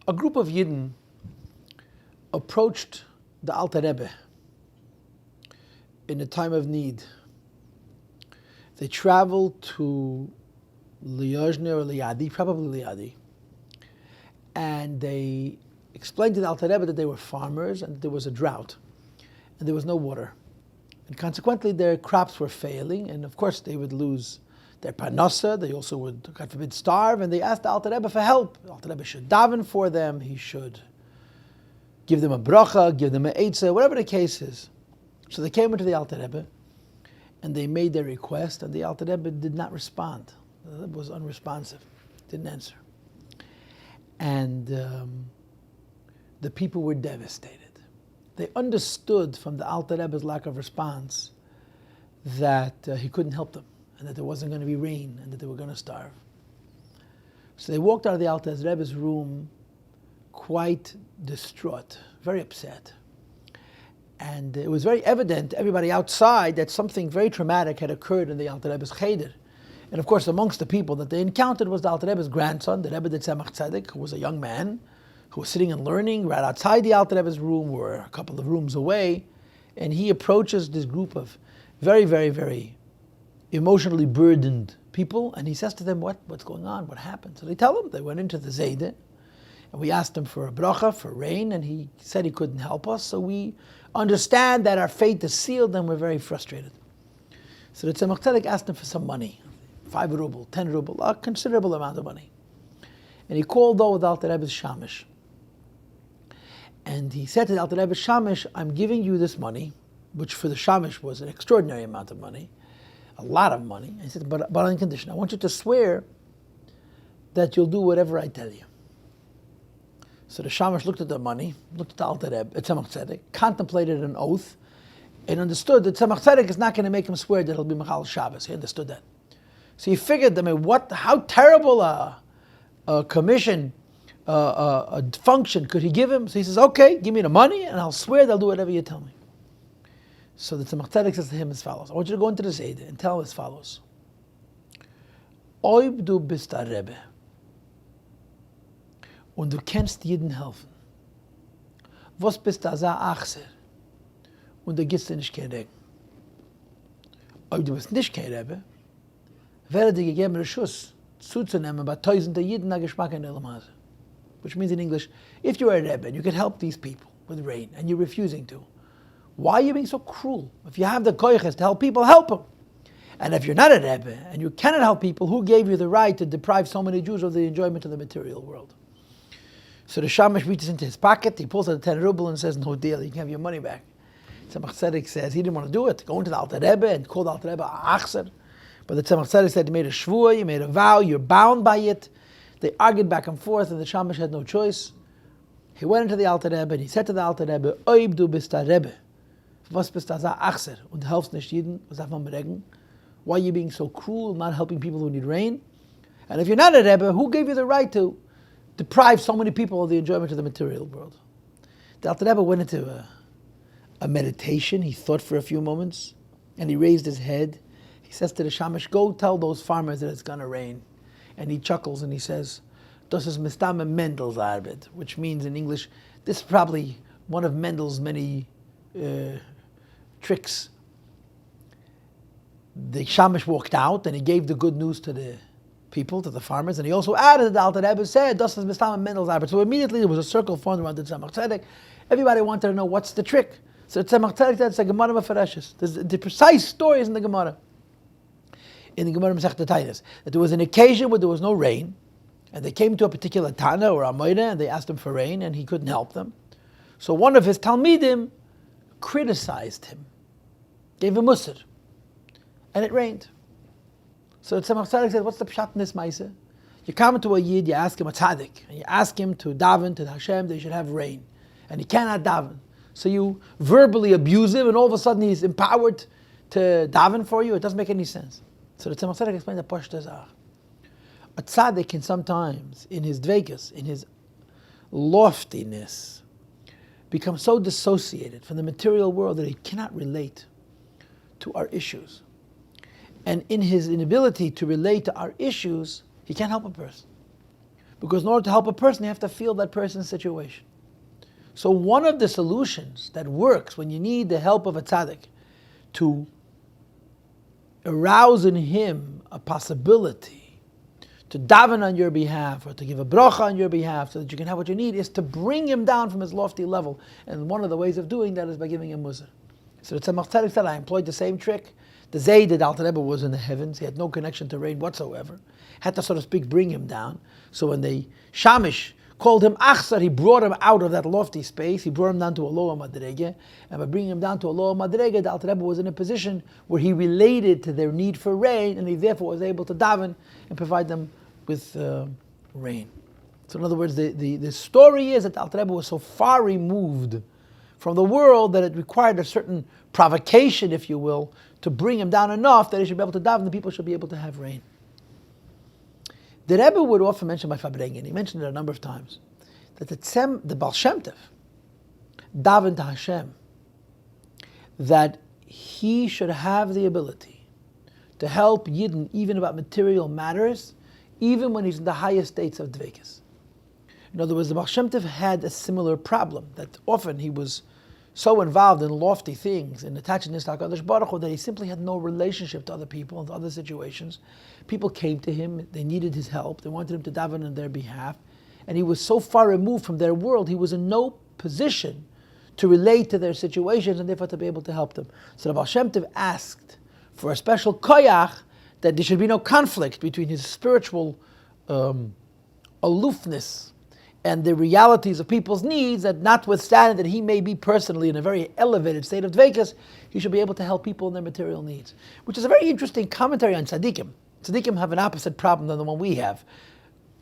A group of Yidden approached the Alter Rebbe in a time of need. They traveled to Liadi or Liadi, probably Liadi, and they explained to the Alter Rebbe that they were farmers and that there was a drought and there was no water. And consequently their crops were failing, and of course they would lose their parnasa, they also would, God forbid, starve, and they asked the Alter Rebbe for help. The Alter Rebbe should daven for them, he should give them a bracha, give them an eitzah, whatever the case is. So they came into the Alter Rebbe and they made their request, and the Alter Rebbe did not respond. The Rebbe was unresponsive, didn't answer. And the people were devastated. They understood from the Alter Rebbe's lack of response that he couldn't help them, and that there wasn't going to be rain, and that they were going to starve. So they walked out of the Alter Rebbe's room quite distraught, very upset. And it was very evident to everybody outside that something very traumatic had occurred in the Alter Rebbe's cheder. And of course, amongst the people that they encountered was the Alter Rebbe's grandson, the Rebbe de Tzemach Tzedek, who was a young man, who was sitting and learning right outside the Alter Rebbe's room, or a couple of rooms away. And he approaches this group of very, very, very emotionally burdened people, and he says to them, what's going on? What happened? So they tell him. They went into the Zayde, and we asked him for a bracha, for rain, and he said he couldn't help us, so we understand that our fate is sealed, and we're very frustrated. So the Tzemach Tzedek asked him for some money, 5 ruble, 10 ruble, a considerable amount of money. And he called over the Alter Rebbe's Shamish. And he said to the Alter Rebbe's Shamish, I'm giving you this money, which for the Shamish was an extraordinary amount of money, a lot of money. And he said, but on condition, I want you to swear that you'll do whatever I tell you. So the Shamash looked at the money, looked at the Alter Rebbe, Tzemach Tzedek, contemplated an oath, and understood that Tzemach Tzedek is not going to make him swear that he'll be Mechal Shabbos. He understood that. So he figured, how terrible a commission, a function could he give him? So he says, okay, give me the money, and I'll swear that I'll do whatever you tell me. So the Tzemach Tzedek says to him as follows. I want you to go into the Zayde and tell him as follows. Oib du bist a Rebbe. Und du kannst jeden helfen. Was bist du so achser? Und du gibst dir nicht kein Regen. Ob du bist nicht kein Rebbe, wäre dir gegeben Reshus zuzunehmen bei tausende Jiden a Geschmack in der Lamase. Which means in English, if you are a Rebbe and you could help these people with rain and you're refusing to, why are you being so cruel? If you have the koiches to help people, help them. And if you're not a Rebbe and you cannot help people, who gave you the right to deprive so many Jews of the enjoyment of the material world? So the Shamash reaches into his pocket, he pulls out a 10 ruble and says, no deal, you can have your money back. Tzemach Tzedek says he didn't want to do it, go into the Alter Rebbe and call the Alter Rebbe Achser. But the Tzemach Tzedek said, you made a shvua, you made a vow, you're bound by it. They argued back and forth, and the Shamash had no choice. He went into the Alter Rebbe and he said to the Alter Rebbe, Oib du bist a Rebbe, was bist du so Achser, und du helfst nicht Jeden, was darf man beregen? Why are you being so cruel, not helping people who need rain? And if you're not a Rebbe, who gave you the right to deprive so many people of the enjoyment of the material world? The Alter Rebbe went into a meditation. He thought for a few moments, and he raised his head. He says to the Shamash, go tell those farmers that it's going to rain. And he chuckles and he says, das ist Mistame Mendel's Arbeit, which means in English, this is probably one of Mendel's many tricks. The Shamash walked out and he gave the good news to the people, to the farmers, and he also added that the Alter Rebbe said, das ist Mistame Mendel's Arbeit. So immediately there was a circle formed around the Tzemach Tzedek. Everybody wanted to know what's the trick. So the Tzemach Tzedek said, it's a Gemara Mefareshes. The precise story is in the Gemara. In the Gemara Masechet Tainis, that there was an occasion where there was no rain, and they came to a particular Tana or Amoyda, and they asked him for rain, and he couldn't help them. So one of his Talmidim criticized him, gave him musar, and it rained. So the Tzemach Tzedek said, what's the pshat in this maisa? You come to a Yid, you ask him a tzaddik, and you ask him to daven to the Hashem, they should have rain, and he cannot daven. So you verbally abuse him, and all of a sudden he's empowered to daven for you. It doesn't make any sense. So the Tzemach Tzedek explained the Pashta Zach. A tzaddik can sometimes, in his dvekas, in his loftiness, become so dissociated from the material world that he cannot relate to our issues. And in his inability to relate to our issues, he can't help a person. Because in order to help a person, you have to feel that person's situation. So one of the solutions that works when you need the help of a tzaddik to arouse in him a possibility to daven on your behalf or to give a bracha on your behalf so that you can have what you need is to bring him down from his lofty level. And one of the ways of doing that is by giving him muzzah. So the Tzemach Tzedek said, I employed the same trick. The Zayd that Alter Rebbe was in the heavens. He had no connection to rain whatsoever. Had to, so to speak, bring him down. So when the Shamish called him Achsar, he brought him out of that lofty space. He brought him down to a lower madrege. And by bringing him down to a lower madrege, the Alter Rebbe was in a position where he related to their need for rain, and he therefore was able to daven and provide them with rain. So in other words, the story is that Alter Rebbe was so far removed from the world that it required a certain provocation, if you will, to bring him down enough that he should be able to daven, the people should be able to have rain. The Rebbe would often mention by Fabrengen, he mentioned it a number of times, that the Baal Shem Tov davened to Hashem that he should have the ability to help Yidden even about material matters, even when he's in the highest states of dveikus. In other words, the Baal Shem Tov had a similar problem, that often he was so involved in lofty things, in attachedness to HaKadosh Baruch Hu, that he simply had no relationship to other people and to other situations. People came to him, they needed his help, they wanted him to daven on their behalf, and he was so far removed from their world, he was in no position to relate to their situations and therefore to be able to help them. So the Baal Shem Tov asked for a special koyach, that there should be no conflict between his spiritual aloofness and the realities of people's needs, that notwithstanding that he may be personally in a very elevated state of dveikus, he should be able to help people in their material needs. Which is a very interesting commentary on tzaddikim. Tzaddikim have an opposite problem than the one we have.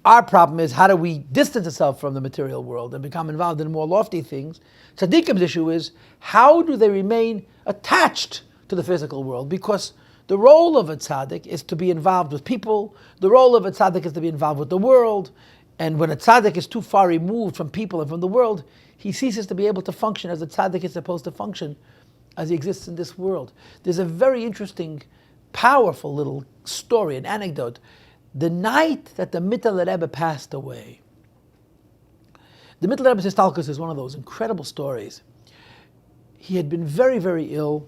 Our problem is, how do we distance ourselves from the material world and become involved in more lofty things? Tzaddikim's issue is, how do they remain attached to the physical world? Because the role of a tzaddik is to be involved with people. The role of a tzaddik is to be involved with the world. And when a tzaddik is too far removed from people and from the world, he ceases to be able to function as a tzaddik is supposed to function as he exists in this world. There's a very interesting, powerful little story, an anecdote. The night that the Mittel Rebbe passed away, the Mittel Rebbe's Histalkus is one of those incredible stories. He had been very, very ill.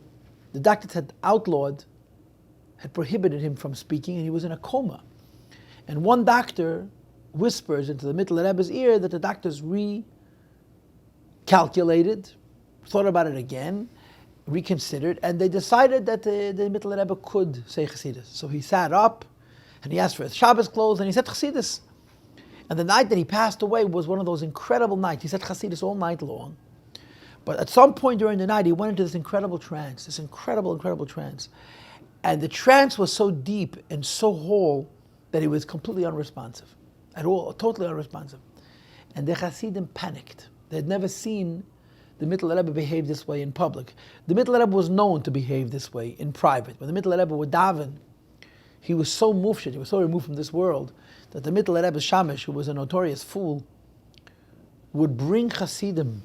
The doctors had had prohibited him from speaking, and he was in a coma. And one doctor whispers into the Mittel Rebbe's ear that the doctors recalculated, thought about it again, reconsidered, and they decided that the Mittel Rebbe could say Chassidus. So he sat up, and he asked for his Shabbos clothes, and he said Chassidus. And the night that he passed away was one of those incredible nights. He said Chassidus all night long. But at some point during the night, he went into this incredible trance, this incredible trance. And the trance was so deep and so whole that he was completely unresponsive at all, totally unresponsive. And the Chassidim panicked. They had never seen the Mittel Rebbe behave this way in public. The Mittel Rebbe was known to behave this way in private. When the Mittel Rebbe would daven, he was so mufshid, he was so removed from this world, that the Mittel Rebbe Shamish, who was a notorious fool, would bring Chassidim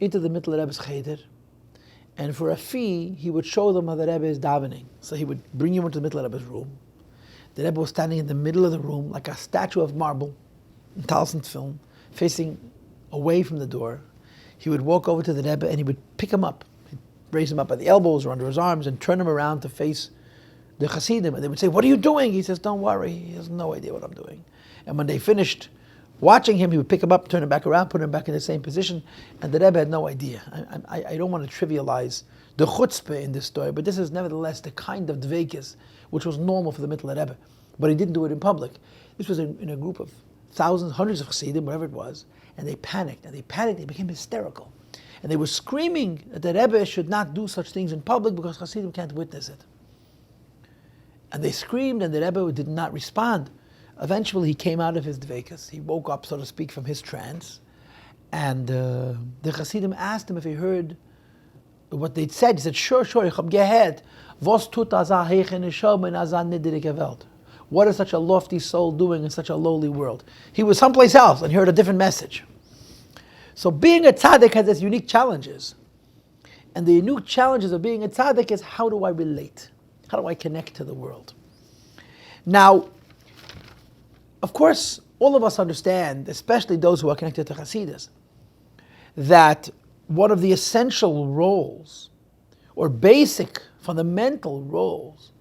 into the Mittel Rebbe's cheder, and for a fee, he would show them how the Rebbe is davening. So he would bring you into the Mittel Rebbe's room. The Rebbe was standing in the middle of the room, like a statue of marble, in Talson's film, facing away from the door. He would walk over to the Rebbe and he would pick him up. He'd raise him up by the elbows or under his arms and turn him around to face the Chassidim. And they would say, "What are you doing?" He says, "Don't worry, he has no idea what I'm doing." And when they finished watching him, he would pick him up, turn him back around, put him back in the same position, and the Rebbe had no idea. I don't want to trivialize the chutzpah in this story, but this is nevertheless the kind of dveikus which was normal for the Mittel Rebbe. But he didn't do it in public. This was in a group of thousands, hundreds of chassidim, whatever it was, and they panicked, they became hysterical. And they were screaming that the Rebbe should not do such things in public because chassidim can't witness it. And they screamed, and the Rebbe did not respond. Eventually, he came out of his dveikus. He woke up, so to speak, from his trance. And the Chassidim asked him if he heard what they'd said. He said, sure, ich hab gehört. Was tut azah heiche neshama in azah niedrige Welt? What is such a lofty soul doing in such a lowly world? He was someplace else and heard a different message. So being a tzaddik has its unique challenges. And the unique challenges of being a tzaddik is, how do I relate? How do I connect to the world? Now, of course, all of us understand, especially those who are connected to Chassidus, that one of the essential roles, or basic, fundamental roles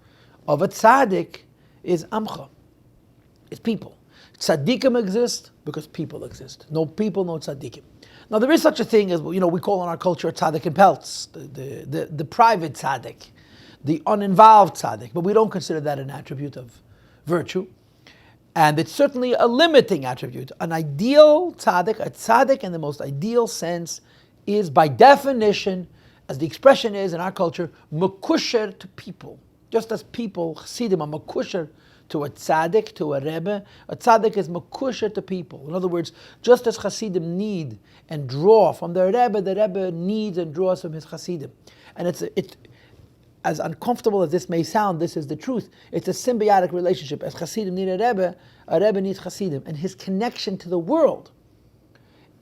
of a tzaddik is amcha. It's people. Tzaddikim exist because people exist. No people, no tzaddikim. Now there is such a thing as, we call in our culture tzaddik and pelts, the private tzaddik, the uninvolved tzaddik, but we don't consider that an attribute of virtue. And it's certainly a limiting attribute. An ideal tzaddik, a tzaddik in the most ideal sense, is by definition, as the expression is in our culture, mekusher to people. Just as people, chassidim, are mekusher to a tzaddik, to a rebbe, a tzaddik is mekusher to people. In other words, just as chassidim need and draw from their the rebbe needs and draws from his chassidim. And it's as uncomfortable as this may sound, this is the truth. It's a symbiotic relationship. As chassidim need a rebbe needs chassidim. And his connection to the world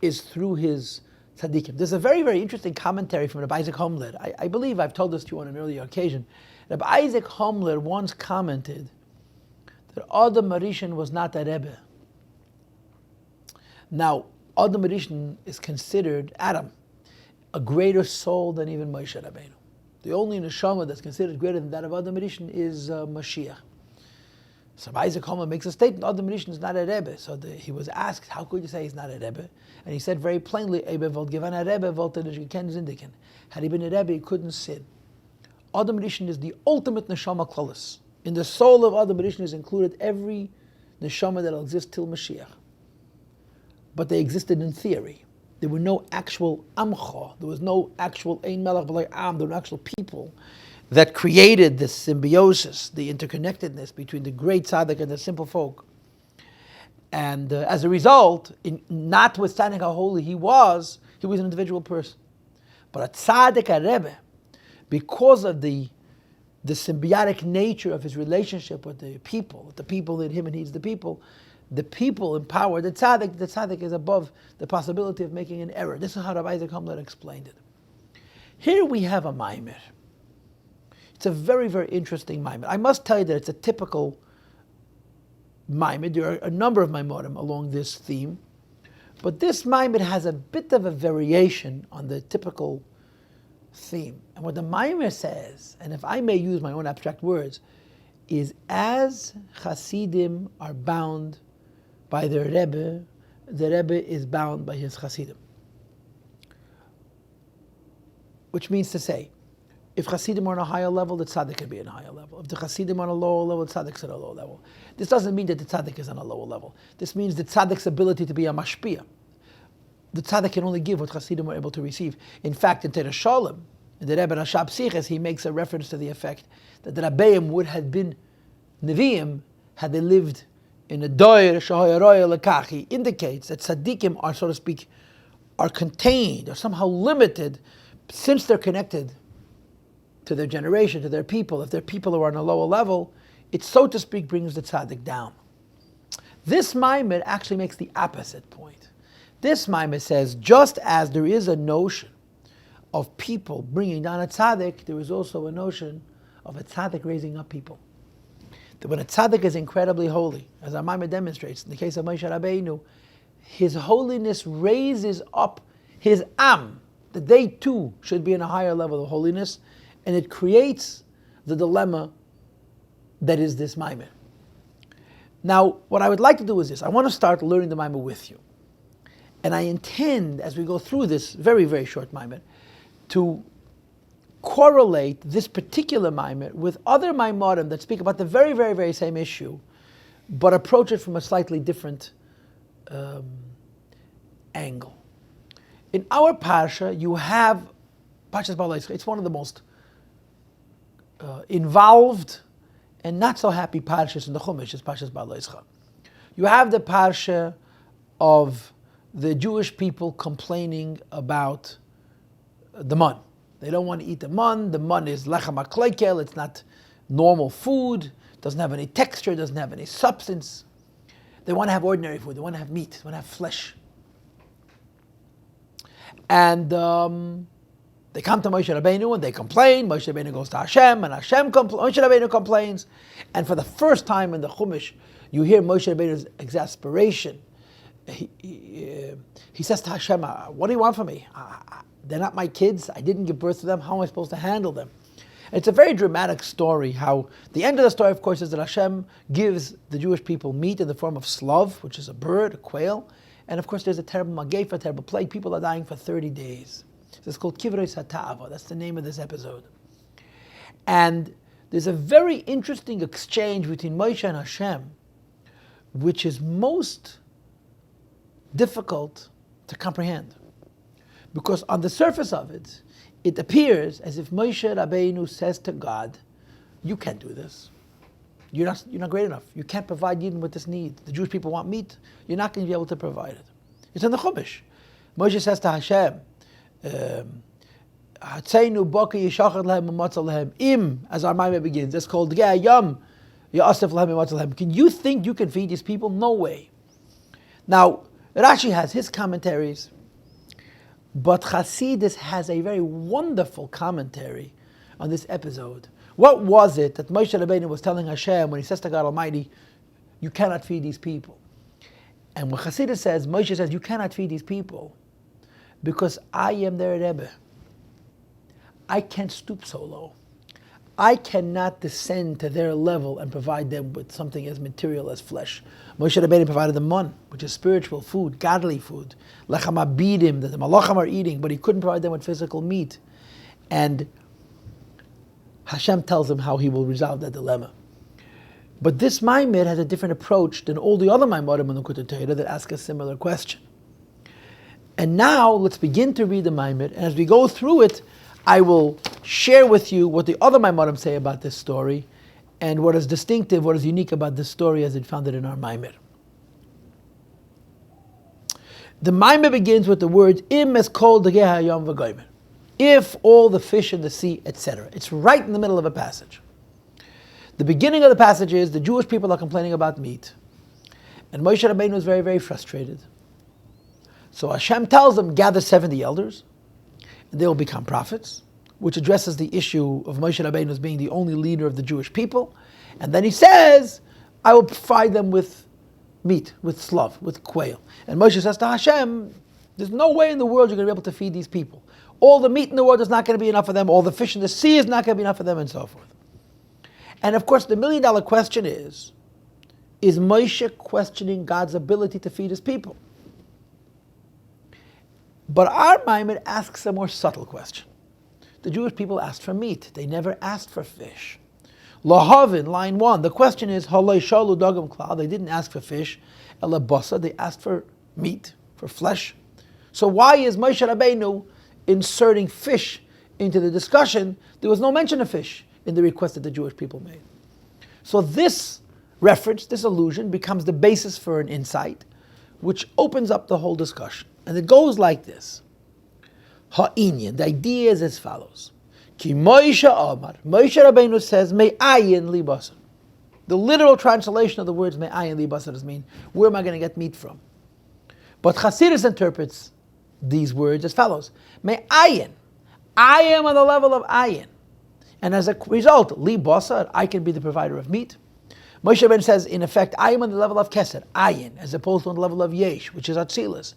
is through his tzaddikim. There's a very, very interesting commentary from Rabbi Isaac Homler. I believe I've told this to you on an earlier occasion. Rabbi Isaac Homler once commented that Adam Marishan was not a rebbe. Now, Adam Marishan is considered, Adam, a greater soul than even Moshe Rabbeinu. The only neshama that's considered greater than that of Adam Marishan is Mashiach. So Isaac Homler makes a statement, Adam Marishan is not a rebbe. So he was asked, how could you say he's not a rebbe? And he said very plainly, had he been a rebbe, he couldn't sin. Adam Marishan is the ultimate neshama klalis. In the soul of Adam Marishan is included every neshama that will exist till Mashiach. But they existed in theory. There were no actual amcha. There was no actual ein melech b'lei am. There were actual people that created this symbiosis, the interconnectedness between the great tzaddik and the simple folk. And as a result, notwithstanding how holy he was an individual person. But a tzaddik, a rebbe, because of the symbiotic nature of his relationship with the people in him and he's the people empower the tzaddik is above the possibility of making an error. This is how Rabbi Isaac Homler explained it. Here we have a maimer. It's a very, very interesting maimer. I must tell you that it's a typical maimer. There are a number of maimerim along this theme, but this maimer has a bit of a variation on the typical theme. And what the maimer says, and if I may use my own abstract words, is as Chassidim are bound by their Rebbe, the Rebbe is bound by his Chassidim. Which means to say, if Chassidim are on a higher level, the tzaddik can be on a higher level. If the Chassidim are on a lower level, the tzaddik is on a lower level. This doesn't mean that the tzaddik is on a lower level. This means the tzaddik's ability to be a mashpia. The tzaddik can only give what Chassidim are able to receive. In fact, in Torah Shalom, in the Rebbe Rashab Siches, he makes a reference to the effect that the Rabbeim would have been Nevi'im had they lived in a doyer shahoyaroya lekach. He indicates that tzaddikim are, so to speak, are contained or somehow limited since they're connected to their generation, to their people. If their people are on a lower level, it, so to speak, brings the tzaddik down. This maimer actually makes the opposite point. This maimer says, just as there is a notion of people bringing down a tzaddik, there is also a notion of a tzaddik raising up people. That when a tzaddik is incredibly holy, as our maimer demonstrates, in the case of Moshe Rabbeinu, his holiness raises up his am, that they too should be in a higher level of holiness, and it creates the dilemma that is this maimer. Now, what I would like to do is this. I want to start learning the maimer with you. And I intend, as we go through this very, very short maimer, to correlate this particular maimer with other maimerim that speak about the very, very, very same issue, but approach it from a slightly different angle. In our parsha, you have Parshas Behaaloscha. It's one of the most involved and not so happy parshas in the Chumash, is Parshas Behaaloscha. You have the parsha of the Jewish people complaining about the man. They don't want to eat the man. The man is lechem hakleikel. It's not normal food. Doesn't have any texture. Doesn't have any substance. They want to have ordinary food. They want to have meat. They want to have flesh. And They come to Moshe Rabbeinu and they complain. Moshe Rabbeinu goes to Hashem, and Moshe Rabbeinu complains. And for the first time in the Chumash, you hear Moshe Rabbeinu's exasperation. He says to Hashem, what do you want from me? They're not my kids. I didn't give birth to them. How am I supposed to handle them? It's a very dramatic story. How the end of the story, of course, is that Hashem gives the Jewish people meat in the form of slav, which is a bird, a quail. And of course, there's a terrible magefa, a terrible plague. People are dying for 30 days. So it's called Kivros HaTa'ava. That's the name of this episode. And there's a very interesting exchange between Moshe and Hashem, which is most difficult to comprehend. Because on the surface of it, it appears as if Moshe Rabbeinu says to God, you can't do this. You're not great enough. You can't provide Yidden with this need. The Jewish people want meat. You're not going to be able to provide it. It's in the Chumash. Moshe says to Hashem, Im, as our Maamar begins, it's called Dagei Hayam. Can you think you can feed these people? No way. Now, Rashi has his commentaries, but Chassidus has a very wonderful commentary on this episode. What was it that Moshe Rabbeinu was telling Hashem when he says to God Almighty, you cannot feed these people? And when Chassidus says, Moshe says, you cannot feed these people because I am their Rebbe. I can't stoop so low. I cannot descend to their level and provide them with something as material as flesh. Moshe Rabbeinu provided them man, which is spiritual food, godly food. Lechem abidim, that the malachim are eating, but he couldn't provide them with physical meat. And Hashem tells him how he will resolve that dilemma. But this Maamar has a different approach than all the other Maamarim in the Likutei Torah that ask a similar question. And now let's begin to read the Maamar, and as we go through it, I will share with you what the other Maamarim say about this story, and what is distinctive, what is unique about this story as it found it in our Maamar. The Maamar begins with the words, Im es Kal Dagei Hayam v'goymer. If all the fish in the sea, etc. It's right in the middle of a passage. The beginning of the passage is the Jewish people are complaining about meat. And Moshe Rabbeinu is very, very frustrated. So Hashem tells them, gather 70 elders, and they will become prophets, which addresses the issue of Moshe Rabbeinu as being the only leader of the Jewish people. And then he says, I will provide them with meat, with slav, with quail. And Moshe says to Hashem, there's no way in the world you're going to be able to feed these people. All the meat in the world is not going to be enough for them. All the fish in the sea is not going to be enough for them, and so forth. And of course, the $1 million question is Moshe questioning God's ability to feed his people? But our Maamar asks a more subtle question. The Jewish people asked for meat. They never asked for fish. Lahavin, line 1, the question is, Haloi shalu dagam klal. They didn't ask for fish. Ela basa, they asked for meat, for flesh. So why is Moshe Rabbeinu inserting fish into the discussion? There was no mention of fish in the request that the Jewish people made. So this reference, this allusion, becomes the basis for an insight, which opens up the whole discussion. And it goes like this. Ha'inyan, the idea is as follows. Ki Moshe Amar, Moshe Rabbeinu says, Me'ayin li basar. The literal translation of the words Me'ayin li basar means, where am I going to get meat from? But Chassidus interprets these words as follows. Me'ayin, I am on the level of ayin. And as a result, li basar, I can be the provider of meat. Moshe Rabbeinu says, in effect, I am on the level of keser, ayin, as opposed to on the level of yesh, which is atzilus.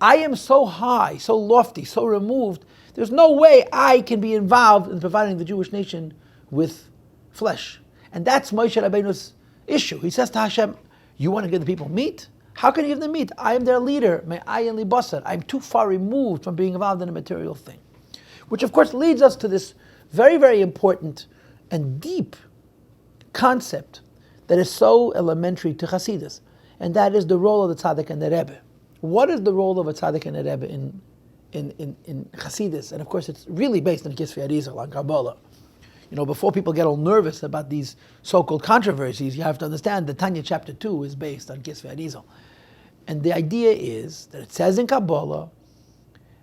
I am so high, so lofty, so removed, there's no way I can be involved in providing the Jewish nation with flesh. And that's Moshe Rabbeinu's issue. He says to Hashem, you want to give the people meat? How can you give them meat? I am their leader. Me'ayin li basar. I'm too far removed from being involved in a material thing. Which of course leads us to this very, very important and deep concept that is so elementary to Chassidus, and that is the role of the tzaddik and the Rebbe. What is the role of a tzaddik and a Rebbe in Chassidus? And of course it's really based on Kisvei Arizal, on Kabbalah. You know, before people get all nervous about these so-called controversies, you have to understand that Tanya chapter 2 is based on Kisvei Arizal. And the idea is that it says in Kabbalah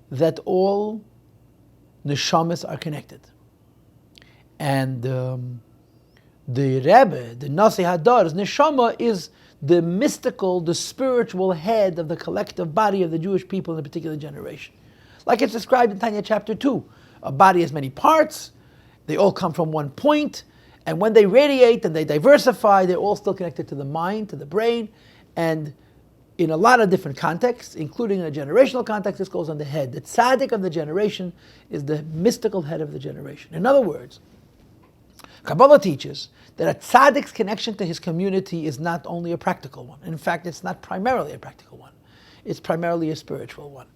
that all neshamas are connected. And the Rebbe, the Nasi Hadar's neshama is the mystical, the spiritual head of the collective body of the Jewish people in a particular generation. Like it's described in Tanya chapter 2. a body has many parts. They all come from one point. And when they radiate and they diversify, they're all still connected to the mind, to the brain. And in a lot of different contexts, including in a generational context, this goes on the head. The tzaddik of the generation is the mystical head of the generation. In other words, Kabbalah teaches that a tzaddik's connection to his community is not only a practical one. In fact, it's not primarily a practical one. It's primarily a spiritual one.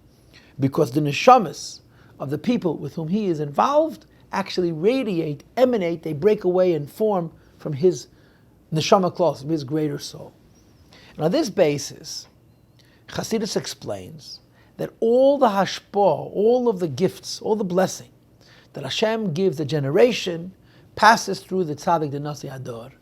Because the neshamas of the people with whom he is involved actually radiate, emanate, they break away and form from his neshama clause, from his greater soul. And on this basis, Chassidus explains that all the hashpah, all of the gifts, all the blessing that Hashem gives the generation passes through the tzaddik, the nasi hador.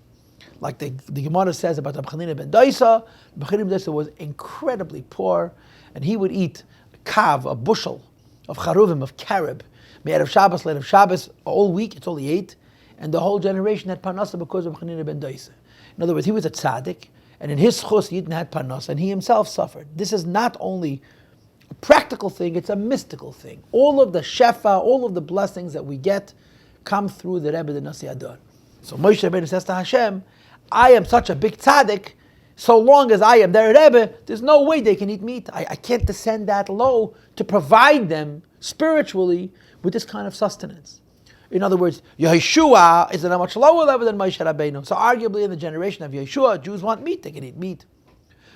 Like the Gemara says about Rabbi Chanin ben Doisa, Rabbi Chanin ben Doisa was incredibly poor, and he would eat a bushel of charuvim, of carob, made of Shabbos, late of Shabbos, all week. It's all he ate, and the whole generation had parnasa because of Rabbi Chanin ben Doisa. In other words, he was a tzaddik, and in his chus he didn't have parnasa, and he himself suffered. This is not only a practical thing; it's a mystical thing. All of the shefa, all of the blessings that we get, come through the Rebbe, the Nasi Ador. So Moshe Rabbeinu says to Hashem, I am such a big tzaddik, so long as I am their Rebbe, there's no way they can eat meat. I can't descend that low to provide them spiritually with this kind of sustenance. In other words, Yeshua is at a much lower level than Moshe Rabbeinu. So arguably in the generation of Yeshua, Jews want meat, they can eat meat.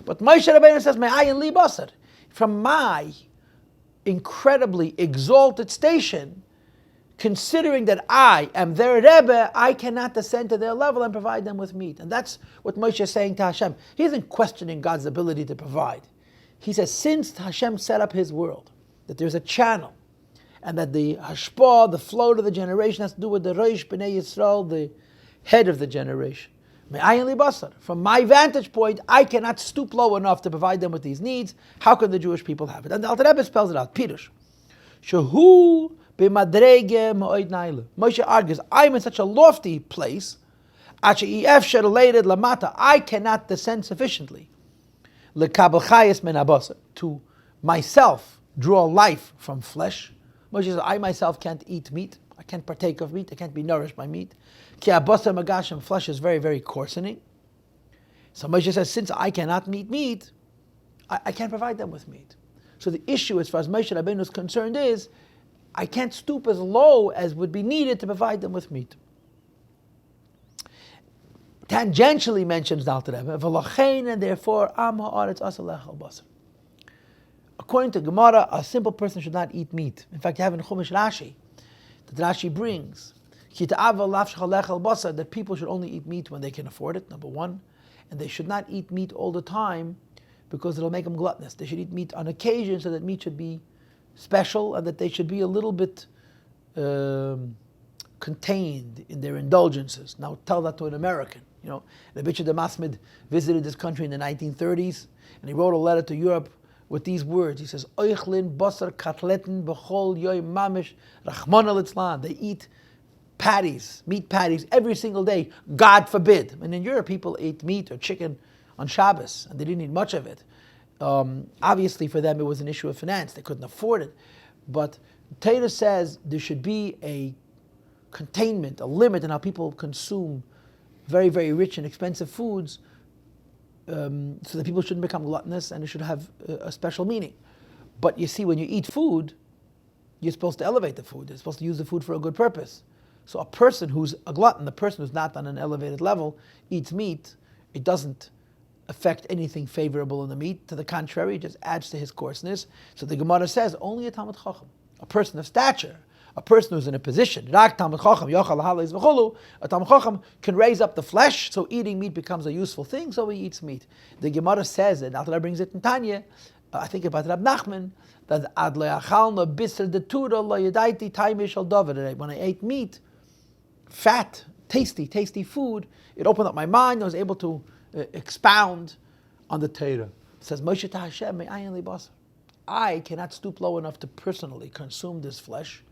But Moshe Rabbeinu says, Me'ayin li basar. From my incredibly exalted station, considering that I am their Rebbe, I cannot descend to their level and provide them with meat. And that's what Moshe is saying to Hashem. He isn't questioning God's ability to provide. He says, since Hashem set up his world, that there's a channel, and that the hashpah, the flow of the generation, has to do with the Rosh B'nai Yisrael, the head of the generation. From my vantage point, I cannot stoop low enough to provide them with these needs. How can the Jewish people have it? And the Alter Rebbe spells it out. Pirush. Shehu b'madrege ma'od naila. Moshe argues, I'm in such a lofty place, lamata, I cannot descend sufficiently to myself draw life from flesh. Moshe says, I myself can't eat meat. I can't partake of meat. I can't be nourished by meat. Ki abasar magashim, flesh is very, very coarsening. So Moshe says, since I cannot eat meat, I can't provide them with meat. So the issue, as far as Moshe Rabbeinu is concerned, is I can't stoop as low as would be needed to provide them with meat. Tangentially mentions the Alter Rebbe, v'lachein, and therefore am ha'aretz asa lechal basar. According to Gemara, a simple person should not eat meat. In fact, you have in Chumash Rashi, that Rashi brings, that people should only eat meat when they can afford it, number one, and they should not eat meat all the time because it'll make them gluttonous. They should eat meat on occasion so that meat should be special and that they should be a little bit contained in their indulgences. Now tell that to an American. You know, Rabbi Masmid visited this country in the 1930s, and he wrote a letter to Europe with these words. He says, Oichlin basar katletin b'chol yoy mamish rachmana litzlan. They eat patties, meat patties, every single day. God forbid. And in Europe, people ate meat or chicken on Shabbos, and they didn't eat much of it. Obviously, for them, it was an issue of finance. They couldn't afford it. But Torah says there should be a containment, a limit in how people consume very, very rich and expensive foods, so that people shouldn't become gluttonous, and it should have a special meaning. But you see, when you eat food, you're supposed to elevate the food. You're supposed to use the food for a good purpose. So a person who's a glutton, the person who's not on an elevated level, eats meat, it doesn't affect anything favorable in the meat. To the contrary, it just adds to his coarseness. So the Gemara says, only a Talmid Chacham, a person of stature, a person who's in a position, a Talmid Chacham can raise up the flesh, so eating meat becomes a useful thing, so he eats meat. The Gemara says, and Alter Rebbe brings it in Tanya, I think about Rab Nachman, that ad le'achalna biser de tura lo yadaiti taimish al david. When I ate meat, fat, tasty food, it opened up my mind. I was able to expound on the Torah. It says, Moshe to Hashem, me'ayin li basar. I cannot stoop low enough to personally consume this flesh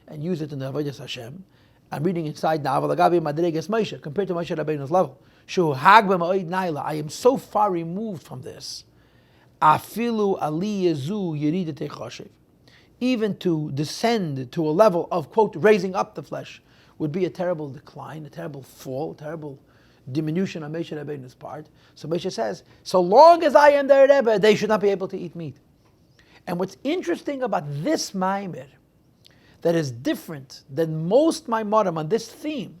and use it in the avodas Hashem. I'm reading inside now, Lagabi Madreges Moshe, compared to Moshe Rabbeinu's level. Shu hagbe ma'od naila. I am so far removed from this. Afilu ali yezu yiridete chashiv. even to descend to a level of, quote, raising up the flesh, would be a terrible decline, a terrible fall, a terrible diminution on Moshe Rabbeinu's part. So Moshe says, so long as I am their Rebbe, they should not be able to eat meat. And what's interesting about this Maamar, that is different than most Maamarim on this theme,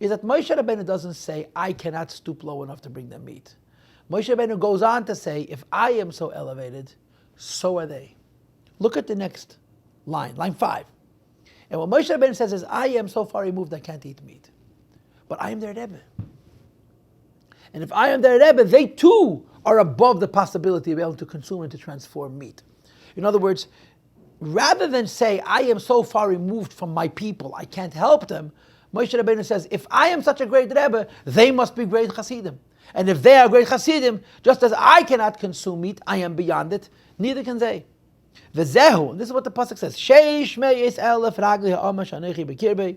is that Moshe Rabbeinu doesn't say, I cannot stoop low enough to bring them meat. Moshe Rabbeinu goes on to say, if I am so elevated, so are they. Look at the next line, line 5. And what Moshe Rabbeinu says is, I am so far removed I can't eat meat. But I am their Rebbe. And if I am their Rebbe, they too are above the possibility of being able to consume and to transform meat. In other words, rather than say, I am so far removed from my people, I can't help them, Moshe Rabbeinu says, if I am such a great Rebbe, they must be great Chassidim. And if they are great Chassidim, just as I cannot consume meat, I am beyond it, neither can they. V'zehu, and this is what the pasuk says, Sheish me'es elef ragli ha'ama shanechi b'kirbei.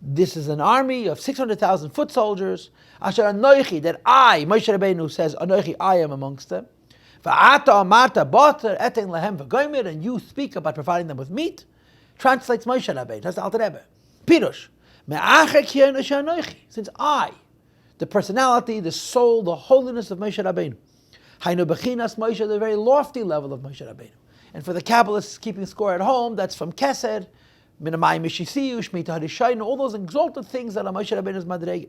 This is an army of 600,000 foot soldiers. Asher anoichi, that I, Moshe Rabbeinu says, anoichi, I am amongst them. V'ata amarta bater eten lehem v'goymer, and you speak about providing them with meat. Translates Moshe Rabbeinu, that's the Alter Rebbe. Pirush, me'achek hienu shanoichi, since I, the personality, the soul, the holiness of Moshe Rabbeinu, hainu bechinas Moshe, the very lofty level of Moshe Rabbeinu. And for the Kabbalists keeping score at home, that's from Kesed, Minamai Mishisiyu, Shmita Hadishayin, all those exalted things that are Moshe Rabbeinu's Madrege.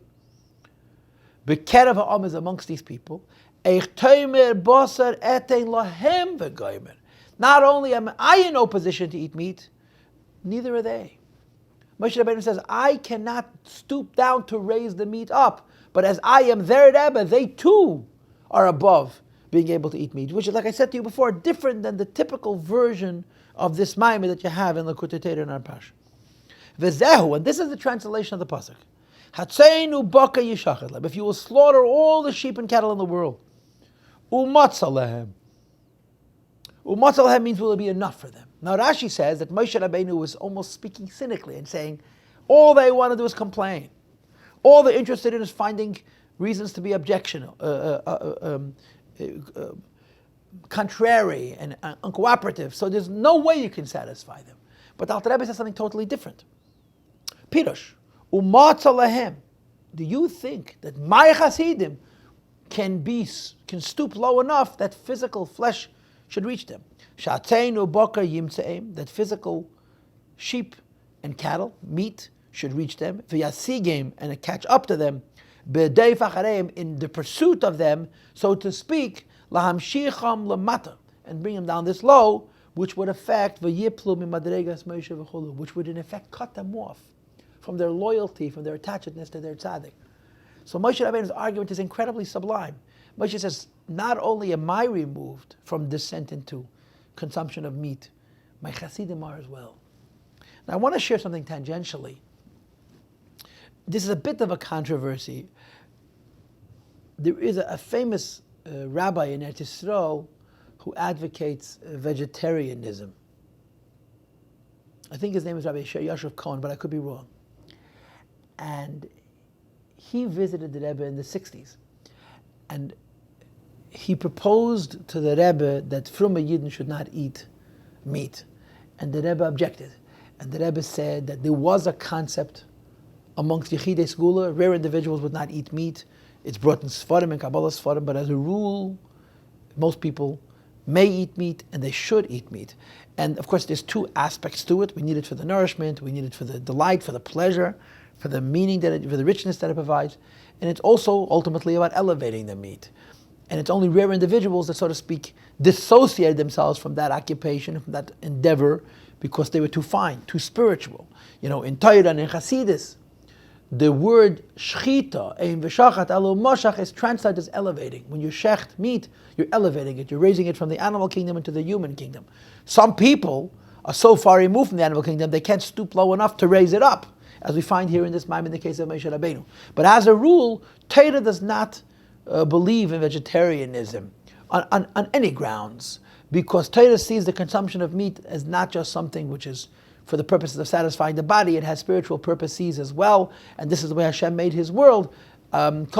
Bekerev ha'am is amongst these people. Eich toimer basar etein lahem v'goymer. Not only am I in no position to eat meat, neither are they. Moshe Rabbeinu says, I cannot stoop down to raise the meat up, but as I am their Rebbe, they too are above being able to eat meat, which is, like I said to you before, different than the typical version of this Maamar that you have in Likutei Torah in our Parsha. V'zehu, and this is the translation of the pasuk. Hatzeinu baka yishachet lehem. If you will slaughter all the sheep and cattle in the world, umatzah lehem. Umatzah lehem means will it be enough for them? Now Rashi says that Moshe Rabbeinu was almost speaking cynically and saying, all they want to do is complain. All they're interested in is finding reasons to be objectionable. Contrary and uncooperative, so there's no way you can satisfy them. But the Alter Rebbe says something totally different. Pirush, umatzah lahem. Do you think that my Chassidim can stoop low enough that physical flesh should reach them? Shateinu bakar yimtzeim, that physical sheep and cattle, meat, should reach them. V'yasigim, and catch up to them. B'dei fachareim, in the pursuit of them, so to speak, lahamshicham lamata, and bring them down this low, which would affect v'yiplu mimadregas Moshe v'chulu, which would in effect cut them off from their loyalty, from their attachedness to their tzaddik. So Moshe Rabbeinu's argument is incredibly sublime. Moshe says, not only am I removed from descent into consumption of meat, my Chassidim are as well. Now I want to share something tangentially. This is a bit of a controversy. There is a famous rabbi in Eretz Yisrael who advocates vegetarianism. I think his name is Rabbi Yosef Cohen, but I could be wrong. And he visited the Rebbe in the 60s. And he proposed to the Rebbe that Fruma Yidden should not eat meat. And the Rebbe objected. And the Rebbe said that there was a concept amongst Yechidei Segula, rare individuals would not eat meat. It's brought in Sfarim and Kabbalah Sfarim, but as a rule, most people may eat meat and they should eat meat. And of course, there's two aspects to it. We need it for the nourishment, we need it for the delight, for the pleasure, for the meaning, for the richness that it provides. And it's also ultimately about elevating the meat. And it's only rare individuals that, so to speak, dissociate themselves from that occupation, from that endeavor, because they were too fine, too spiritual. You know, in Torah and in Chassidus, the word shchita, ein v'shachat alo mashach, is translated as elevating. When you shecht meat, you're elevating it. You're raising it from the animal kingdom into the human kingdom. Some people are so far removed from the animal kingdom, they can't stoop low enough to raise it up, as we find here in this Maamar in the case of Moshe Rabbeinu. But as a rule, Torah does not believe in vegetarianism on any grounds, because Torah sees the consumption of meat as not just something which is for the purposes of satisfying the body. It has spiritual purposes as well, and this is the way Hashem made His world. Everything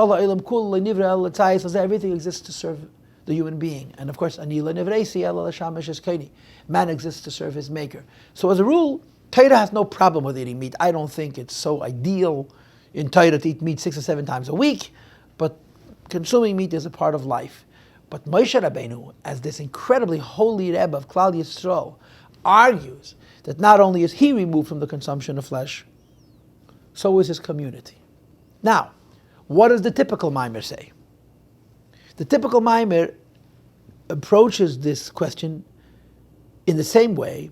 exists to serve the human being. And of course, Anila Nevresi Ela L'Sham Keni. Man exists to serve his maker. So as a rule, Torah has no problem with eating meat. I don't think it's so ideal in Torah to eat meat 6 or 7 times a week, but consuming meat is a part of life. But Moshe Rabbeinu, as this incredibly holy Rebbe of Klal Yisrael, argues that not only is he removed from the consumption of flesh, so is his community. Now, what does the typical Maamar say? The typical Maamar approaches this question in the same way,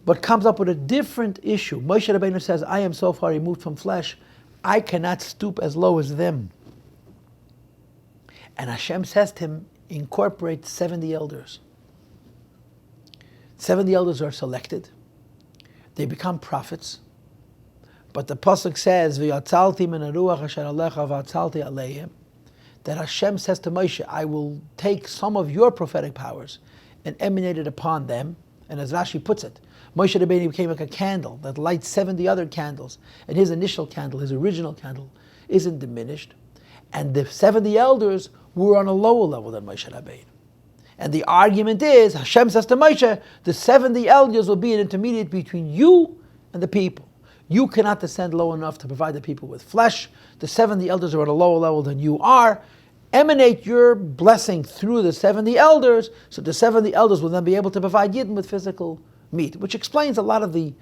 but comes up with a different issue. Moshe Rabbeinu says, I am so far removed from flesh, I cannot stoop as low as them. And Hashem says to him, incorporate 70 elders. 70 elders are selected. They become prophets. But the pasuk says, "V'yatzalti min haruach asher alecha v'atzalti aleihim," that Hashem says to Moshe, I will take some of your prophetic powers and emanate it upon them. And as Rashi puts it, Moshe Rabbeinu became like a candle that lights 70 other candles. And his initial candle, his original candle, isn't diminished. And the 70 elders were on a lower level than Moshe Rabbeinu. And the argument is, Hashem says to Moshe, the 70 elders will be an intermediate between you and the people. You cannot descend low enough to provide the people with flesh. The 70 elders are at a lower level than you are. Emanate your blessing through the 70 elders, so the 70 elders will then be able to provide Yidden with physical meat, which explains a lot of the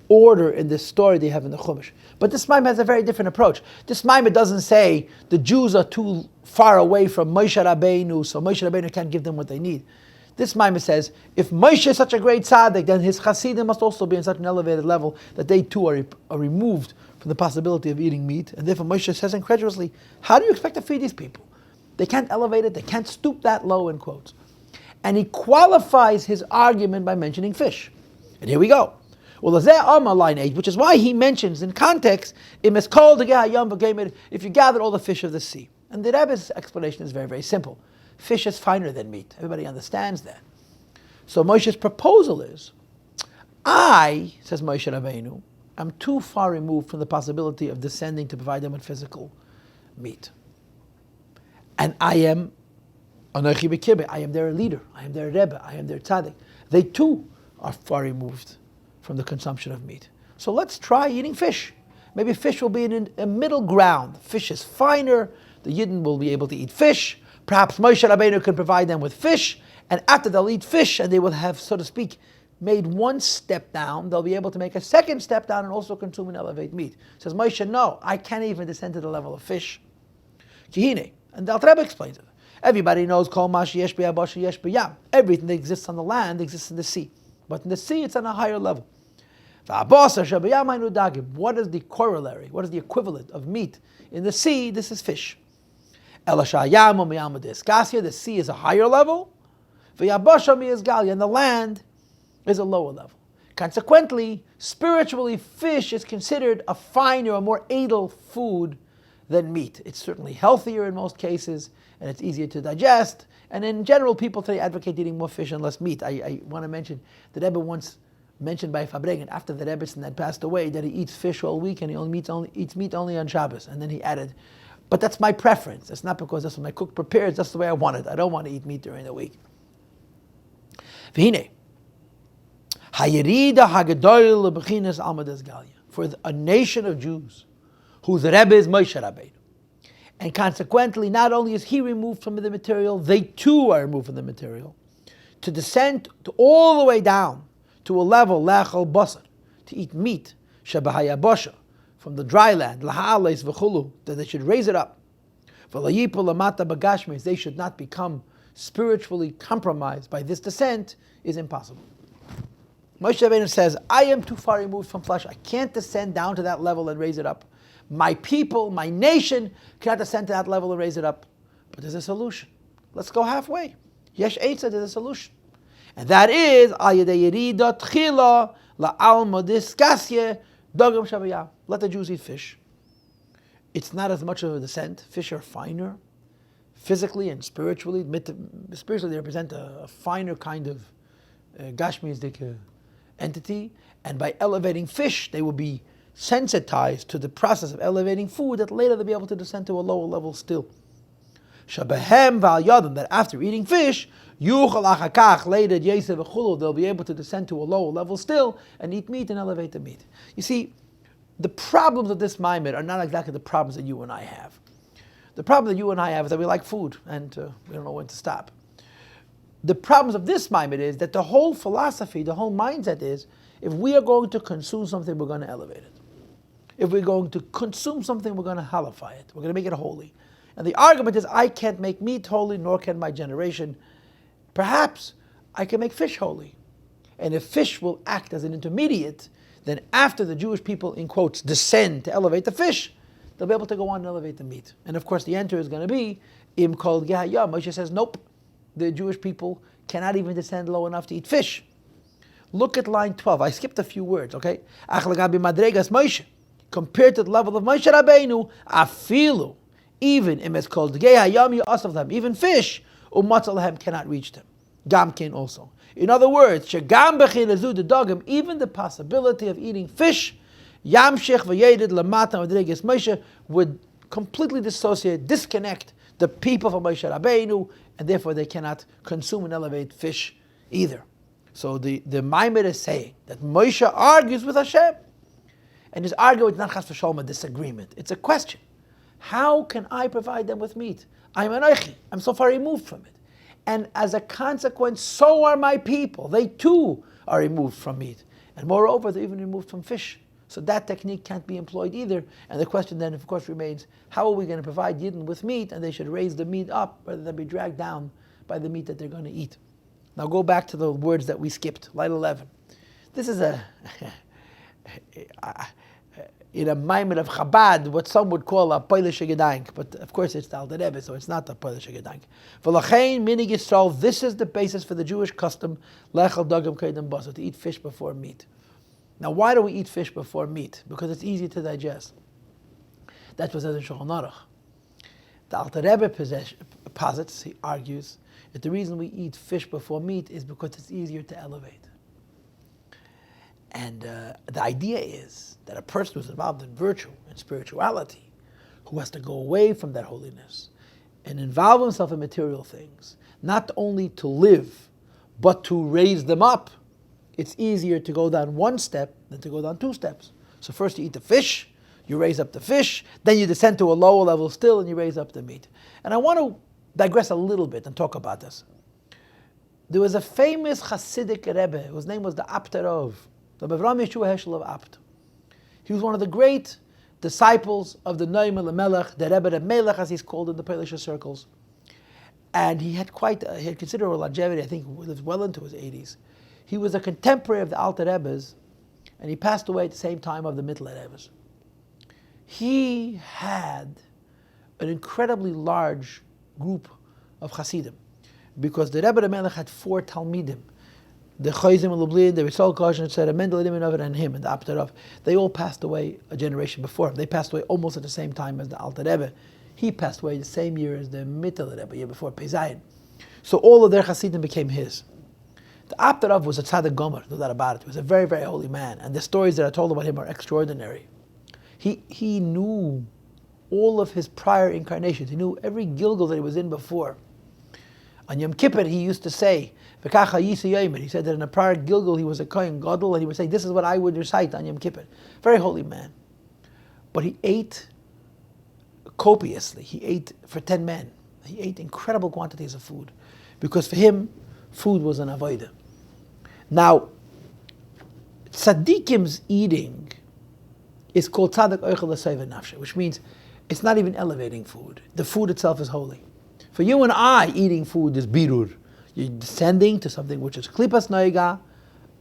order in this story they have in the Chumash. But this Maamar has a very different approach. This Maamar doesn't say the Jews are too far away from Moshe Rabbeinu, so Moshe Rabbeinu can't give them what they need. This Maamar says, if Moshe is such a great tzaddik, then his Chassidim must also be in such an elevated level that they too are removed from the possibility of eating meat. And therefore Moshe says incredulously, how do you expect to feed these people? They can't elevate it, they can't stoop that low, in quotes. And he qualifies his argument by mentioning fish. And here we go. Well, line 8, which is why he mentions in context, Kal Dagei Hayam, if you gather all the fish of the sea. And the Rebbe's explanation is very, very simple. Fish is finer than meat. Everybody understands that. So Moshe's proposal is, I, says Moshe Rabbeinu, am too far removed from the possibility of descending to provide them with physical meat. And I am Anochi B'Kibbeh, I am their leader, I am their Rebbe, I am their tzaddik. They too are far removed from the consumption of meat. So let's try eating fish. Maybe fish will be in a middle ground. Fish is finer, the Yidden will be able to eat fish. Perhaps Moshe Rabbeinu can provide them with fish, and after they'll eat fish and they will have, so to speak, made one step down, they'll be able to make a second step down and also consume and elevate meat. Says Moshe, no, I can't even descend to the level of fish. Kihine, and the Alter Rebbe explains it. Everybody knows Kol Mashi Yesh B'Yabasha Yesh B'Yam. Everything that exists on the land exists in the sea. But in the sea, it's on a higher level. What is the corollary? What is the equivalent of meat? In the sea, this is fish. The sea is a higher level, and the land is a lower level. Consequently, spiritually, fish is considered a finer, a more edel food than meat. It's certainly healthier in most cases, and it's easier to digest. And in general, people today advocate eating more fish and less meat. I want to mention that Rebbe once mentioned by Fabregan after the Rebbetzin had passed away that he eats fish all week and he eats meat only on Shabbos. And then he added, but that's my preference. It's not because that's what my cook prepares. That's the way I want it. I don't want to eat meat during the week. V'hine, hayirida hagadoil lebechinas almadas galia, for a nation of Jews whose Rebbe is Moshe Rabbeinu, and consequently not only is he removed from the material, they too are removed from the material, to descend to all the way down to a level lechal basar, to eat meat shebahayabosha, from the dry land, lahales v'chulu, that they should raise it up. V'layipul lamata bagashmes, they should not become spiritually compromised by this descent, is impossible. Moshe Rabbeinu says, I am too far removed from flesh. I can't descend down to that level and raise it up. My people, my nation, cannot descend to that level and raise it up. But there's a solution. Let's go halfway. Yesh Eitzah, there's a solution. And that is, let the Jews eat fish. It's not as much of a descent. Fish are finer, physically and spiritually. Spiritually, they represent a finer kind of gashmistic entity. And by elevating fish, they will be sensitized to the process of elevating food, that later they'll be able to descend to a lower level still. Shabehem v'al yadam, that after eating fish, yuchal achakach, later Yossi v'chulu, they'll be able to descend to a lower level still and eat meat and elevate the meat. You see, the problems of this Maamar are not exactly the problems that you and I have. The problem that you and I have is that we like food and we don't know when to stop. The problems of this Maamar is that the whole philosophy, the whole mindset is, if we are going to consume something, we're going to elevate it. If we're going to consume something, we're going to halify it. We're going to make it holy. And the argument is, I can't make meat holy, nor can my generation. Perhaps I can make fish holy. And if fish will act as an intermediate, then after the Jewish people, in quotes, descend to elevate the fish, they'll be able to go on and elevate the meat. And of course the answer is going to be, Im Kal Dagei Hayam. Moshe says, nope, the Jewish people cannot even descend low enough to eat fish. Look at line 12. I skipped a few words, okay? Ach lagabi madregas Moshe. Compared to the level of Moshe Rabbeinu, afilu, even Im Kal Dagei Hayam ya'asav them, even fish, umatzal lahem, cannot reach them. Gamkin also. In other words, shegam b'chilazu the dogim, even the possibility of eating fish, yamshech v'yedid lamata madregas Moshe, would completely disconnect the people from Moshe Rabbeinu, and therefore they cannot consume and elevate fish either. So the Maamar is saying that Moshe argues with Hashem. And his argument is not chas v'sholom a disagreement. It's a question. How can I provide them with meat? I'm an Eichi. I'm so far removed from it. And as a consequence, so are my people. They too are removed from meat. And moreover, they're even removed from fish. So that technique can't be employed either. And the question then, of course, remains, how are we going to provide Yidden with meat? And they should raise the meat up rather than be dragged down by the meat that they're going to eat. Now go back to the words that we skipped, line 11. This is in a Maamar of Chabad, what some would call a Polish Gedank, but of course it's the Alter Rebbe, so it's not a Polish Gedank. V'lachein minig Yisrael, this is the basis for the Jewish custom, lechal dagam kaidem basa, to eat fish before meat. Now why do we eat fish before meat? Because it's easy to digest. That's what says in Shulchan Aruch. The Alter Rebbe posits, he argues, that the reason we eat fish before meat is because it's easier to elevate. And the idea is that a person who's involved in virtue and spirituality, who has to go away from that holiness and involve himself in material things, not only to live, but to raise them up, it's easier to go down one step than to go down two steps. So first you eat the fish, you raise up the fish, then you descend to a lower level still and you raise up the meat. And I want to digress a little bit and talk about this. There was a famous Chassidic Rebbe whose name was the Apterov, the Bavram Yeshua Heschel of Apt. He was one of the great disciples of the Noam Melech, the Rebbe Melech, as he's called in the Polish circles. And he had he had considerable longevity. I think he lived well into his 80s. He was a contemporary of the Alter Rebbe's, and he passed away at the same time of the Mittler Rebbe's. He had an incredibly large group of Chassidim, because the Rebbe Melech had 4 Talmidim. The Chayzim and Lublin, the Rizal Kosh, etc., Mendel Eliminov and him, and the Apterov, they all passed away a generation before him. They passed away almost at the same time as the Alter Rebbe. He passed away the same year as the Mittler Rebbe, year before Pezayin. So all of their Chassidim became his. The Apterov was a tzaddik gomer, no doubt about it. He was a very, very holy man, and the stories that are told about him are extraordinary. He knew all of his prior incarnations. He knew every Gilgal that he was in before. On Yom Kippur, he used to say, he said that in a prior Gilgal he was a Kohen Gadol, and he would say, this is what I would recite on Yom Kippur. Very holy man. But he ate copiously. He ate for 10 men. He ate incredible quantities of food. Because for him, food was an avodah. Now, tzaddikim's eating is called tzaddik oichel l'seiva nafshe, which means it's not even elevating food. The food itself is holy. For you and I, eating food is birur. You're descending to something which is klipas noiga,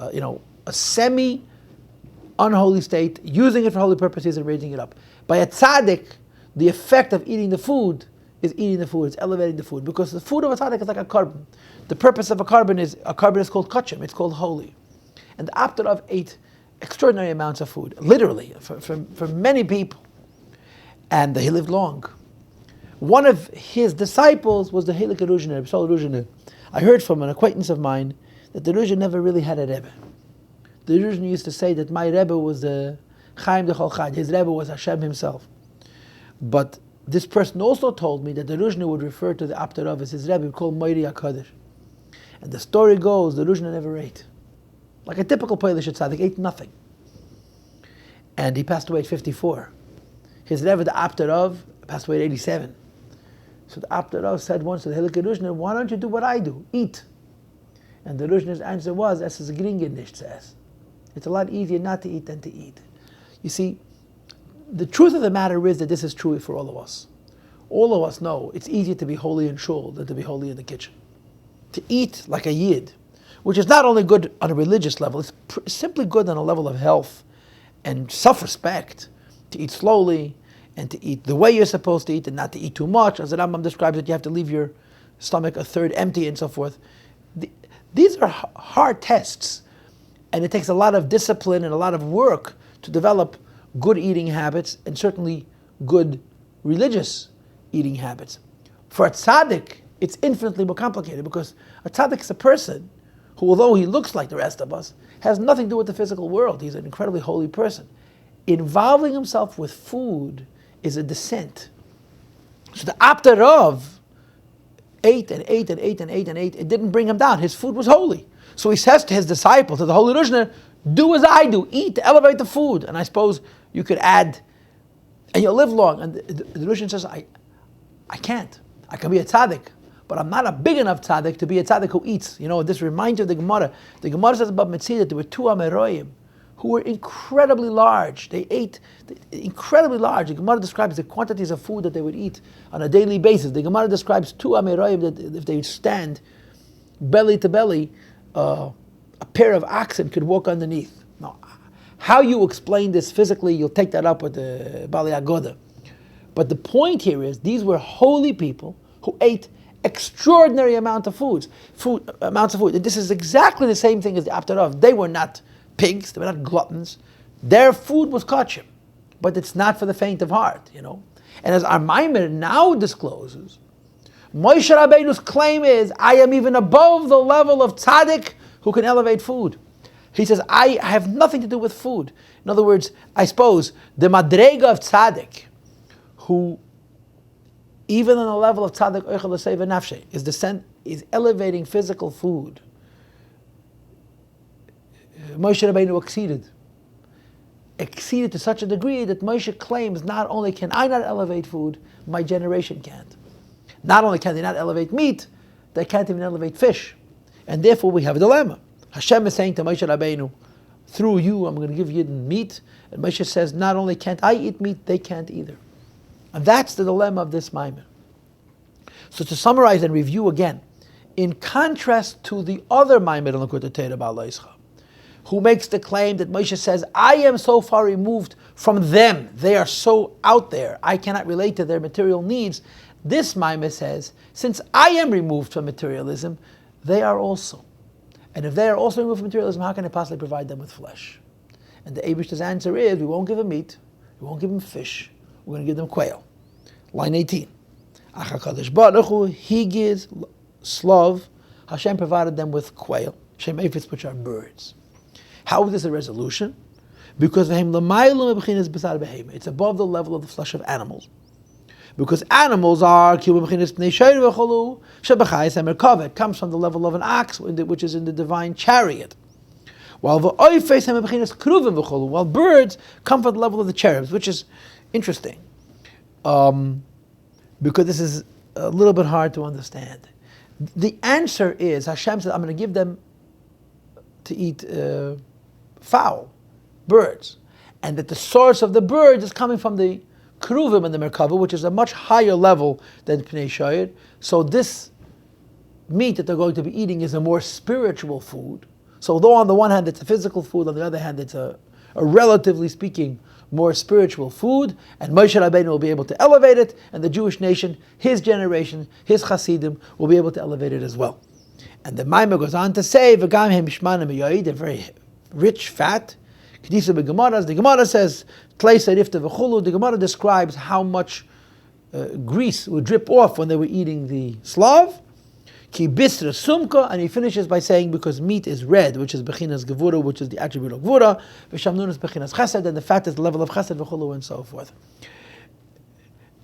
a semi-unholy state, using it for holy purposes and raising it up. By a tzaddik, the effect of eating the food is eating the food, it's elevating the food, because the food of a tzaddik is like a carbon. The purpose of a carbon is called kachim, it's called holy. And the Apterov ate extraordinary amounts of food, literally, for many people. And he lived long. One of his disciples was the Heilige Ruzhner, Psal Ruzhner. I heard from an acquaintance of mine that the Ruzhner never really had a Rebbe. The Ruzhner used to say that my Rebbe was the Chaim de Chol Chai. His Rebbe was Hashem himself. But this person also told me that the Ruzhner would refer to the Apter as his Rebbe, called Moiri HaKadosh. And the story goes, the Ruzhner never ate. Like a typical Polish tzaddik, ate nothing. And he passed away at 54. His Rebbe, the Apter passed away at 87. So the Apter said once to the Hilike Ruzhner, why don't you do what I do? Eat. And the Ruzhner's answer was, es ist geringer nicht zu essen. It's a lot easier not to eat than to eat. You see, the truth of the matter is that this is true for all of us. All of us know it's easier to be holy in shul than to be holy in the kitchen. To eat like a yid, which is not only good on a religious level, it's simply good on a level of health and self-respect. To eat slowly and to eat the way you're supposed to eat and not to eat too much. As the Rambam describes it, you have to leave your stomach a third empty and so forth. These are hard tests, and it takes a lot of discipline and a lot of work to develop good eating habits and certainly good religious eating habits. For a tzaddik, it's infinitely more complicated because a tzaddik is a person who, although he looks like the rest of us, has nothing to do with the physical world. He's an incredibly holy person. Involving himself with food is a descent. So the Apter ate and ate and ate and ate and ate. It didn't bring him down. His food was holy. So he says to his disciple, to the Holy Ruzhner, do as I do. Eat, elevate the food. And I suppose you could add, and you'll live long. And the Ruzhner says, I can't. I can be a tzaddik, but I'm not a big enough tzaddik to be a tzaddik who eats. You know, this reminds you of the Gemara. The Gemara says about Metzia that there were two Maamar Eim who were incredibly large. They ate incredibly large. The Gemara describes the quantities of food that they would eat on a daily basis. The Gemara describes two Maamar Eim that if they stand belly to belly, a pair of oxen could walk underneath. Now, how you explain this physically, you'll take that up with the Bali Agoda. But the point here is, these were holy people who ate extraordinary amounts of food. And this is exactly the same thing as the Apter. They were not pigs, they were not gluttons. Their food was kosher, but it's not for the faint of heart, you know. And as our Maamar now discloses, Moshe Rabbeinu's claim is, I am even above the level of tzaddik who can elevate food. He says, I have nothing to do with food. In other words, I suppose the madrega of tzaddik, who even on the level of tzaddik oichel l'seva nafshe, is elevating physical food. Moshe Rabbeinu exceeded to such a degree that Moshe claims, not only can I not elevate food, my generation can't. Not only can they not elevate meat, they can't even elevate fish. And therefore we have a dilemma. Hashem is saying to Moshe Rabbeinu, through you I'm going to give you meat. And Moshe says, not only can't I eat meat, they can't either. And that's the dilemma of this Maamar. So to summarize and review again, in contrast to the other Maamar in Likutei Torah Behaaloscha, who makes the claim that Moshe says, I am so far removed from them, they are so out there, I cannot relate to their material needs. This Maamar says, since I am removed from materialism, they are also. And if they are also removed from materialism, how can I possibly provide them with flesh? And the Eibishter's answer is, we won't give them meat, we won't give them fish, we're going to give them quail. Line 18. He gives slav. Hashem provided them with quail, which are birds. How is this a resolution? Because it's above the level of the flesh of animals. Because animals are, it comes from the level of an ox, which is in the divine chariot. While birds come from the level of the cherubs, which is interesting. Because this is a little bit hard to understand. The answer is, Hashem said, I'm going to give them to eat fowl, birds. And that the source of the birds is coming from the Kruvim and the Merkava, which is a much higher level than Pnei Shayir. So this meat that they're going to be eating is a more spiritual food. So although on the one hand it's a physical food, on the other hand it's a relatively speaking more spiritual food, and Moshe Rabbeinu will be able to elevate it, and the Jewish nation, his generation, his Chassidim, will be able to elevate it as well. And the Maamar goes on to say, they're very rich, fat. The Gemara says, the Gemara describes how much grease would drip off when they were eating the slav. Ki bisra sumka, and he finishes by saying, because meat is red, which is bechinas gevura, which is the attribute of gevura, v'shamnun is bechinas chesed, and the fat is the level of chesed, v'chulu, and so forth.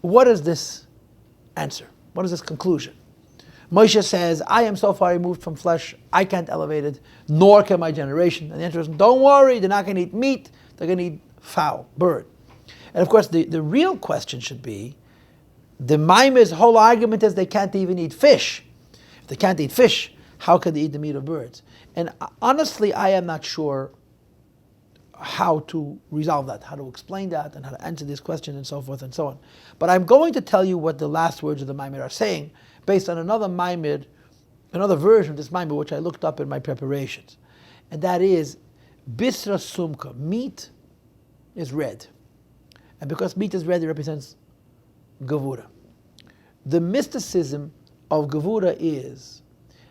what is this answer? What is this conclusion? Moshe says, I am so far removed from flesh, I can't elevate it, nor can my generation. And the answer is, don't worry, they're not going to eat meat, they're going to eat fowl, bird. And of course, the real question should be, the Maimer's whole argument is they can't even eat fish. If they can't eat fish, how can they eat the meat of birds? And honestly, I am not sure how to resolve that, how to explain that, and how to answer this question, and so forth and so on. But I'm going to tell you what the last words of the Maimer are saying, based on another Maimer, another version of this Maimer, which I looked up in my preparations. And that is, Bisra Sumka, meat is red. And because meat is red, it represents Gevura. The mysticism of Gevura is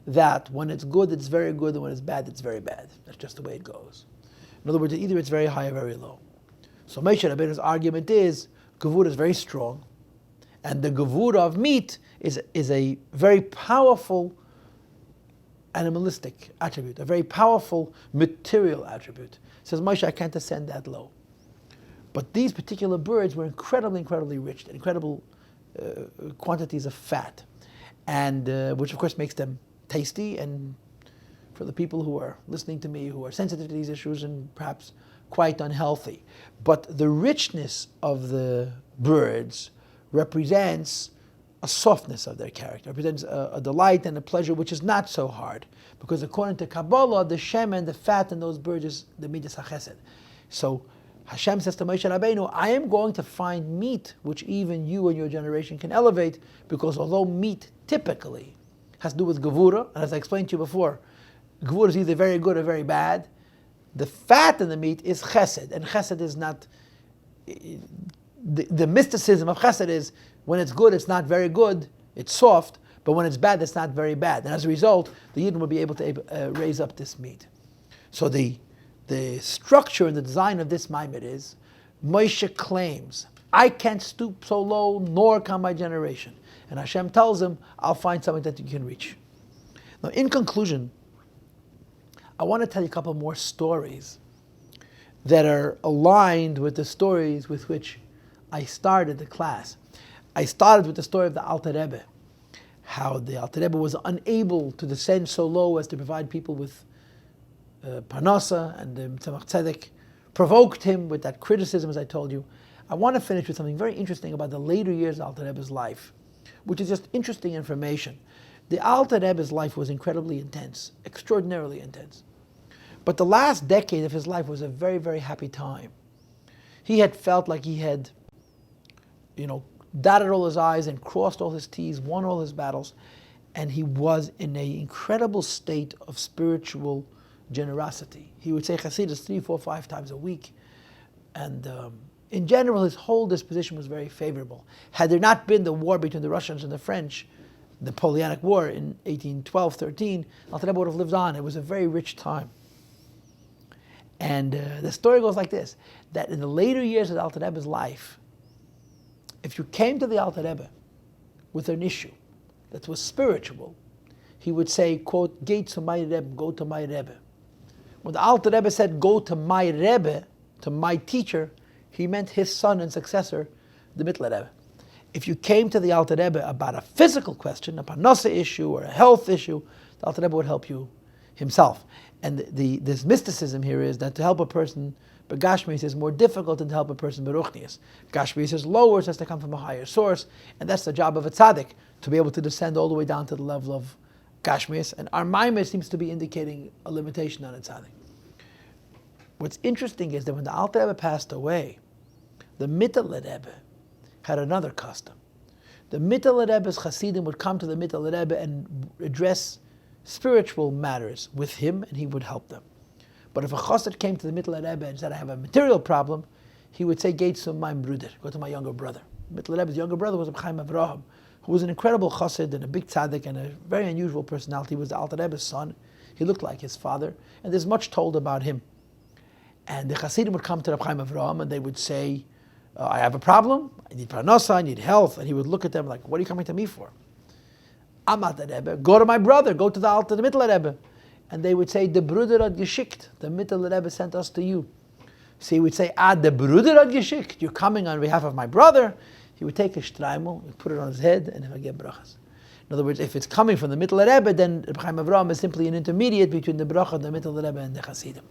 that when it's good, it's very good, and when it's bad, it's very bad. That's just the way it goes. In other words, either it's very high or very low. So Moshe Rabbeinu's argument is, Gevura is very strong, and the Gevura of meat is a very powerful animalistic attribute, a very powerful material attribute. Says Moshe, I can't ascend that low. But these particular birds were incredibly, incredibly rich, incredible quantities of fat, and which of course makes them tasty, and for the people who are listening to me who are sensitive to these issues and perhaps quite unhealthy. But the richness of the birds represents a softness of their character, represents a delight and a pleasure which is not so hard. Because according to Kabbalah, the shemen, the fat in those birds is the midas hachesed. So Hashem says to Moshe Rabbeinu, I am going to find meat which even you and your generation can elevate, because although meat typically has to do with Gevura, and as I explained to you before, Gevura is either very good or very bad, the fat in the meat is chesed, and chesed is not, the mysticism of chesed is, when it's good, it's not very good, it's soft, but when it's bad, it's not very bad. And as a result, the Yidden will be able to raise up this meat. So the structure and the design of this Maimer is, Moshe claims, I can't stoop so low, nor can my generation. And Hashem tells him, I'll find something that you can reach. Now, in conclusion, I want to tell you a couple more stories that are aligned with the stories with which I started the class. I started with the story of the Alter Rebbe, how the Alter Rebbe was unable to descend so low as to provide people with parnasa, and the Tzemach Tzedek provoked him with that criticism, as I told you. I want to finish with something very interesting about the later years of Alter Rebbe's life, which is just interesting information. The Alter Rebbe's life was incredibly intense, extraordinarily intense. But the last decade of his life was a very, very happy time. He had felt like he had, dotted all his I's and crossed all his T's, won all his battles, and he was in an incredible state of spiritual generosity. He would say Chassidus 3, 4, 5 times a week, and in general his whole disposition was very favorable. Had there not been the war between the Russians and the French, the Napoleonic War in 1812-13, Alter Rebbe would have lived on. It was a very rich time. And the story goes like this, that in the later years of Alter Rebbe's life, if you came to the Alter Rebbe with an issue that was spiritual, he would say, quote, "Geh to my Rebbe, go to my Rebbe." When the Alter Rebbe said, "Go to my Rebbe," to my teacher, he meant his son and successor, the Mittler Rebbe. If you came to the Alter Rebbe about a physical question, a parnasa issue or a health issue, the Alter Rebbe would help you himself. And this mysticism here is that to help a person Begashmius is more difficult than to help a person Beruchnius. Gashmius is lower, so it has to come from a higher source, and that's the job of a tzaddik, to be able to descend all the way down to the level of Gashmius, and our Maimer seems to be indicating a limitation on a tzaddik. What's interesting is that when the Alter Rebbe passed away, the Mittler Rebbe had another custom. The Mittler Rebbe's Chassidim would come to the Mittler Rebbe and address spiritual matters with him, and he would help them. But if a chassid came to the Mittler Rebbe and said, I have a material problem, he would say, Geh to my bruder, go to my younger brother. Mittler Rebbe's younger brother was Chaim Avraham, who was an incredible chassid and a big tzaddik and a very unusual personality. He was the Alter Rebbe's son. He looked like his father, and there's much told about him. And the chassidim would come to Reb Chaim Avraham and they would say, I have a problem, I need parnasa, I need health. And he would look at them like, what are you coming to me for? I'm Alter Rebbe, go to my brother, go to the Mittler Rebbe. And they would say, the Bruder hat geschickt, the Mittler Rebbe sent us to you. So he would say, the Bruder hat geschickt, you're coming on behalf of my brother? he would take a shtreimel, he'd put it on his head, and he would get brachas. In other words, if it's coming from the Mittel Rebbe, then Reb Chaim Avraham is simply an intermediate between the bracha, the Mittel Rebbe, and the Chassidim.